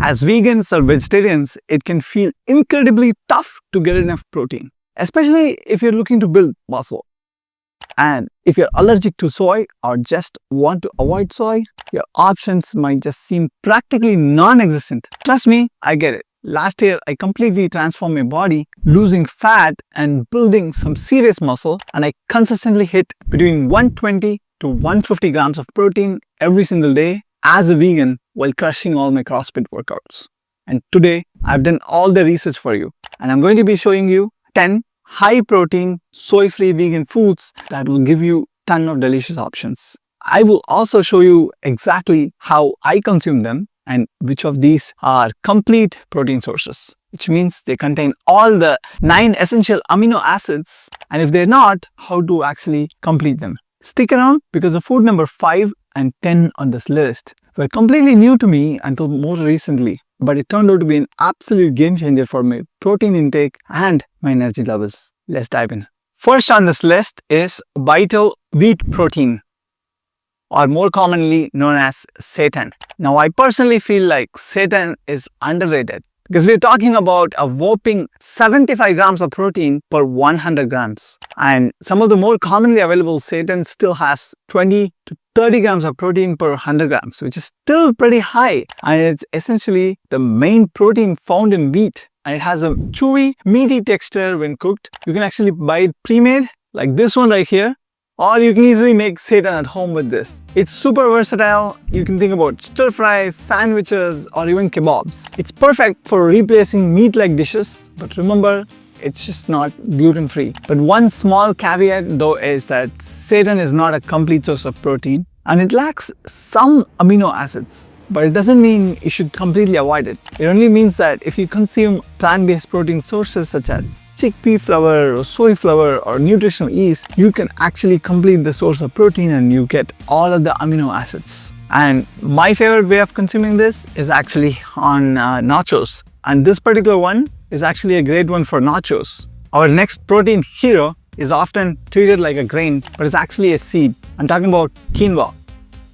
As vegans or vegetarians, it can feel incredibly tough to get enough protein, especially if you're looking to build muscle. And if you're allergic to soy or just want to avoid soy, your options might just seem practically non-existent. Trust me, I get it. Last year, I completely transformed my body, losing fat and building some serious muscle, and I consistently hit between 120 to 150 grams of protein every single day as a vegan while crushing all my CrossFit workouts. And today, I've done all the research for you, and I'm going to be showing you 10 high-protein, soy-free vegan foods that will give you a ton of delicious options. I will also show you exactly how I consume them and which of these are complete protein sources, which means they contain all the 9 essential amino acids, and if they're not, how to actually complete them. Stick around because the food number 5 and 10 on this list were completely new to me until more recently, but it turned out to be an absolute game changer for my protein intake and my energy levels. Let's dive in. First on this list is vital wheat protein, or more commonly known as seitan. Now, I personally feel like seitan is underrated because we're talking about a whopping 75 grams of protein per 100 grams. And some of the more commonly available seitan still has 20 to 30 grams of protein per 100 grams, which is still pretty high. And it's essentially the main protein found in wheat. And it has a chewy, meaty texture when cooked. You can actually buy it pre-made, like this one right here. Or you can easily make seitan at home with this. It's super versatile. You can think about stir fries, sandwiches, or even kebabs. It's perfect for replacing meat-like dishes, but remember, it's just not gluten-free. But one small caveat though is that seitan is not a complete source of protein, and it lacks some amino acids. But it doesn't mean you should completely avoid it. It only means that if you consume plant-based protein sources such as chickpea flour or soy flour or nutritional yeast, you can actually complete the source of protein and you get all of the amino acids. And my favorite way of consuming this is actually on nachos. And this particular one is actually a great one for nachos. Our next protein hero is often treated like a grain, but it's actually a seed. I'm talking about quinoa.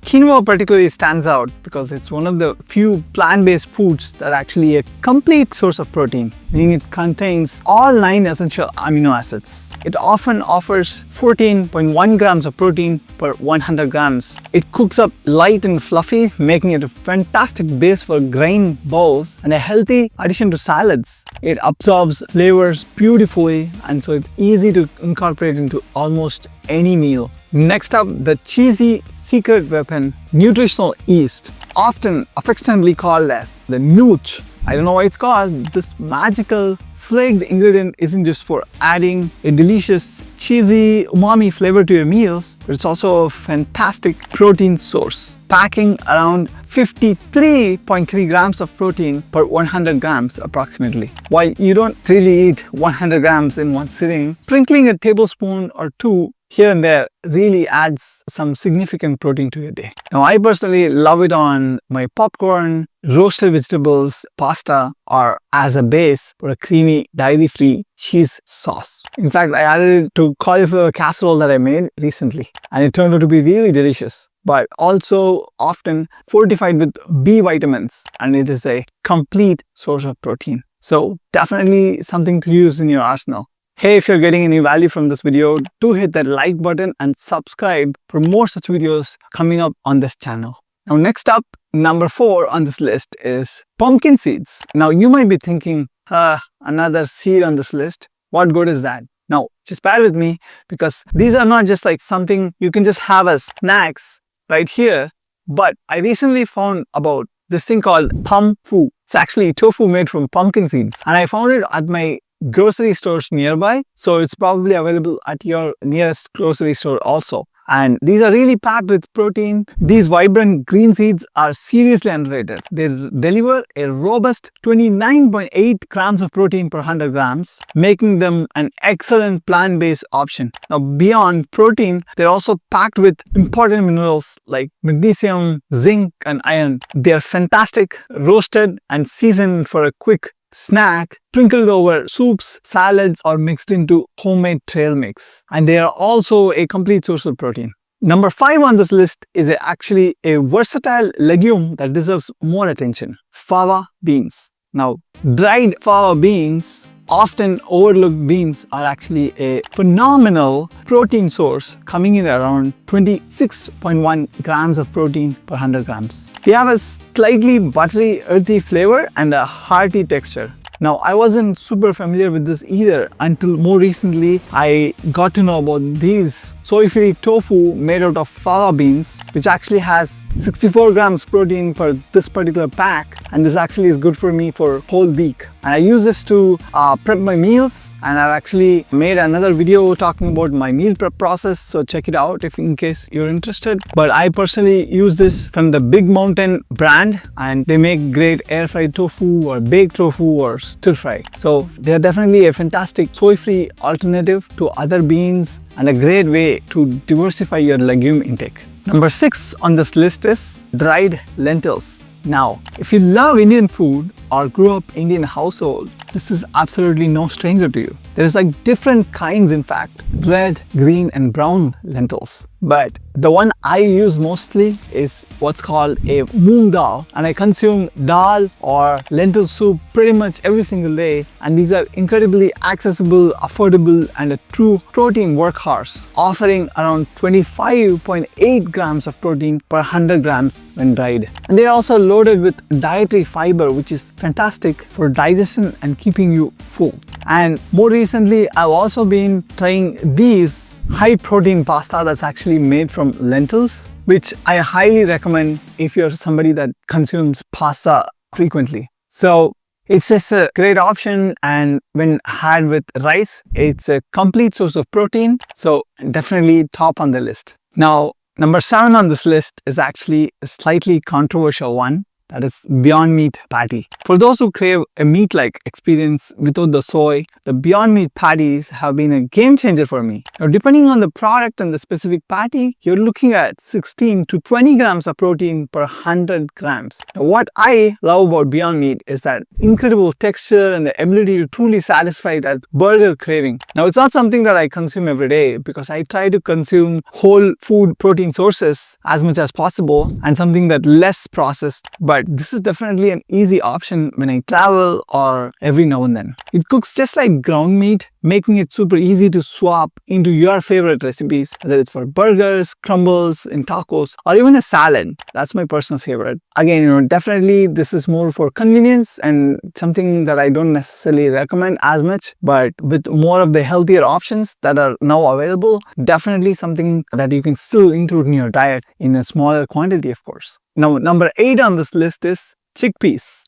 Quinoa particularly stands out because it's one of the few plant-based foods that are actually a complete source of protein, meaning it contains all 9 essential amino acids. It often offers 14.1 grams of protein per 100 grams. It cooks up light and fluffy, making it a fantastic base for grain bowls and a healthy addition to salads. It absorbs flavors beautifully, and so it's easy to incorporate into almost any meal. Next up, the cheesy secret weapon, nutritional yeast, often affectionately called as the nooch. I don't know why it's called. This magical flaked ingredient isn't just for adding a delicious cheesy umami flavor to your meals, but it's also a fantastic protein source, packing around 53.3 grams of protein per 100 grams approximately. While you don't really eat 100 grams in one sitting, sprinkling a tablespoon or 2 here and there really adds some significant protein to your day. Now, I personally love it on my popcorn, roasted vegetables, pasta, or as a base for a creamy, dairy-free cheese sauce. In fact, I added it to cauliflower casserole that I made recently, and it turned out to be really delicious, but also often fortified with B vitamins, and it is a complete source of protein. So definitely something to use in your arsenal. Hey, if you're getting any value from this video, do hit that like button and subscribe for more such videos coming up on this channel. Now, next up, number 4 on this list is pumpkin seeds. Now, you might be thinking, another seed on this list. What good is that? Now, just bear with me because these are not just like something you can just have as snacks right here, but I recently found about this thing called tofu. It's actually tofu made from pumpkin seeds, and I found it at my grocery stores nearby, so it's probably available at your nearest grocery store also. And these are really packed with protein. These vibrant green seeds are seriously underrated. They deliver a robust 29.8 grams of protein per 100 grams, making them an excellent plant-based option. Now, beyond protein, they're also packed with important minerals like magnesium, zinc, and iron. They're fantastic, roasted and seasoned for a quick snack, sprinkled over soups, salads, or mixed into homemade trail mix. And they are also a complete source of protein. Number 5 on this list is actually a versatile legume that deserves more attention. Fava beans. Now, dried fava beans, often overlooked beans, are actually a phenomenal protein source, coming in around 26.1 grams of protein per 100 grams. They have a slightly buttery, earthy flavor and a hearty texture. Now, I wasn't super familiar with this either until more recently I got to know about these soy-free tofu made out of fava beans, which actually has 64 grams protein per this particular pack, and this actually is good for me for a whole week. And I use this to prep my meals, and I've actually made another video talking about my meal prep process, so check it out if in case you're interested. But I personally use this from the Big Mountain brand, and they make great air fried tofu or baked tofu or stir fry. So they're definitely a fantastic soy-free alternative to other beans and a great way to diversify your legume intake. Number 6 on this list is dried lentils. Now, if you love Indian food or grew up Indian household, this is absolutely no stranger to you. There's like different kinds, in fact, red, green and brown lentils. But the one I use mostly is what's called a moong dal, and I consume dal or lentil soup pretty much every single day, and these are incredibly accessible, affordable and a true protein workhorse, offering around 25.8 grams of protein per 100 grams when dried. And they're also loaded with dietary fiber, which is fantastic for digestion and keeping you full. And more recently, I've also been trying these high protein pasta that's actually made from lentils, which I highly recommend if you're somebody that consumes pasta frequently. So it's just a great option, and when had with rice, it's a complete source of protein. So definitely top on the list. Now, number 7 on this list is actually a slightly controversial one. That is Beyond Meat patty. For those who crave a meat-like experience without the soy, the Beyond Meat patties have been a game changer for me. Now, depending on the product and the specific patty, you're looking at 16 to 20 grams of protein per 100 grams. Now, what I love about Beyond Meat is that incredible texture and the ability to truly satisfy that burger craving. Now, it's not something that I consume every day because I try to consume whole food protein sources as much as possible and something that less processed, but this is definitely an easy option when I travel or every now and then. It cooks just like ground meat, making it super easy to swap into your favorite recipes, whether it's for burgers, crumbles, in tacos, or even a salad. That's my personal favorite. Again, definitely this is more for convenience and something that I don't necessarily recommend as much, but with more of the healthier options that are now available, definitely something that you can still include in your diet in a smaller quantity, of course. Now, number 8 on this list is chickpeas.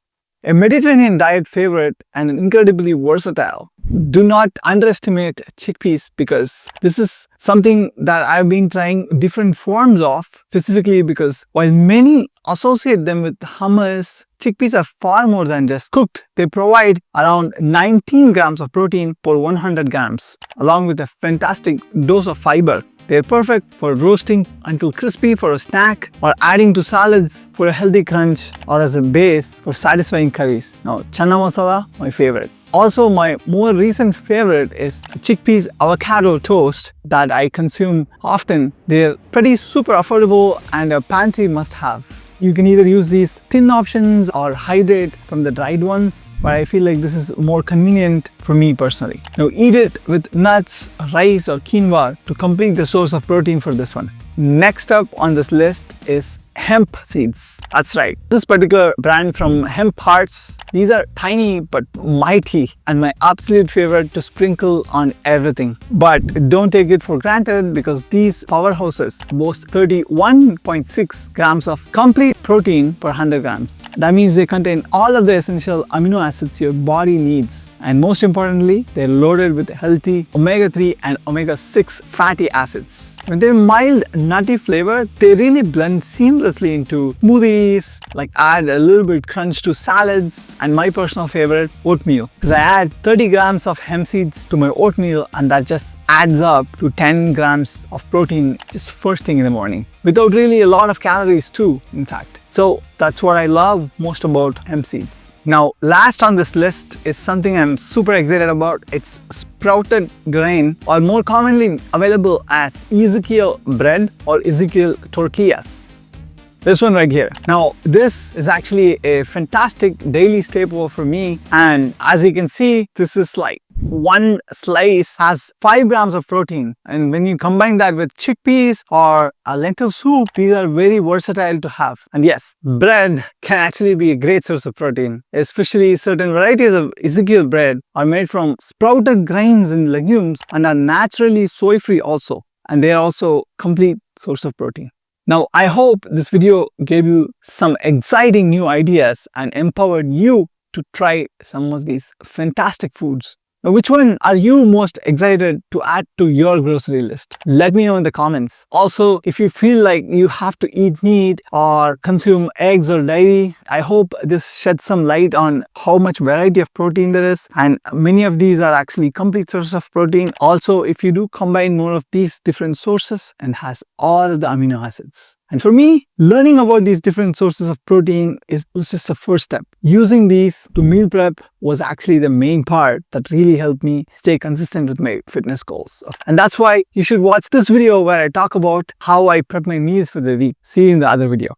A Mediterranean diet favorite and incredibly versatile. Do not underestimate chickpeas because this is something that I've been trying different forms of, specifically because while many associate them with hummus, chickpeas are far more than just cooked. They provide around 19 grams of protein per 100 grams, along with a fantastic dose of fiber. They're perfect for roasting until crispy for a snack, or adding to salads for a healthy crunch, or as a base for satisfying curries. Now, chana masala, my favorite. Also, my more recent favorite is chickpeas avocado toast that I consume often. They're pretty super affordable and a pantry must-have. You can either use these tin options or hydrate from the dried ones, but I feel like this is more convenient for me personally. Now, eat it with nuts, rice or quinoa to complete the source of protein for this one. Next up on this list is hemp seeds. That's right, this particular brand from Hemp Hearts. These are tiny but mighty and my absolute favorite to sprinkle on everything. But don't take it for granted because these powerhouses boast 31.6 grams of complete protein per 100 grams. That means they contain all of the essential amino acids your body needs. And most importantly, they're loaded with healthy omega-3 and omega-6 fatty acids. With their mild, nutty flavor, they really blend seamlessly seamlessly into smoothies, like add a little bit crunch to salads, and my personal favorite, oatmeal. Because I add 30 grams of hemp seeds to my oatmeal, and that just adds up to 10 grams of protein just first thing in the morning, without really a lot of calories too, in fact. So that's what I love most about hemp seeds. Now, last on this list is something I'm super excited about. It's sprouted grain, or more commonly available as Ezekiel bread or Ezekiel tortillas. This one right here. Now, this is actually a fantastic daily staple for me. And as you can see, this is like one slice has 5 grams of protein. And when you combine that with chickpeas or a lentil soup, these are very versatile to have. And yes, bread can actually be a great source of protein, especially certain varieties of Ezekiel bread are made from sprouted grains and legumes and are naturally soy-free also. And they are also complete source of protein. Now, I hope this video gave you some exciting new ideas and empowered you to try some of these fantastic foods. Now, which one are you most excited to add to your grocery list? Let me know in the comments. Also, if you feel like you have to eat meat or consume eggs or dairy, I hope this sheds some light on how much variety of protein there is, and many of these are actually complete sources of protein. Also, if you do combine more of these different sources and has all the amino acids. And for me, learning about these different sources of protein was just the first step. Using these to meal prep was actually the main part that really helped me stay consistent with my fitness goals. And that's why you should watch this video where I talk about how I prep my meals for the week. See you in the other video.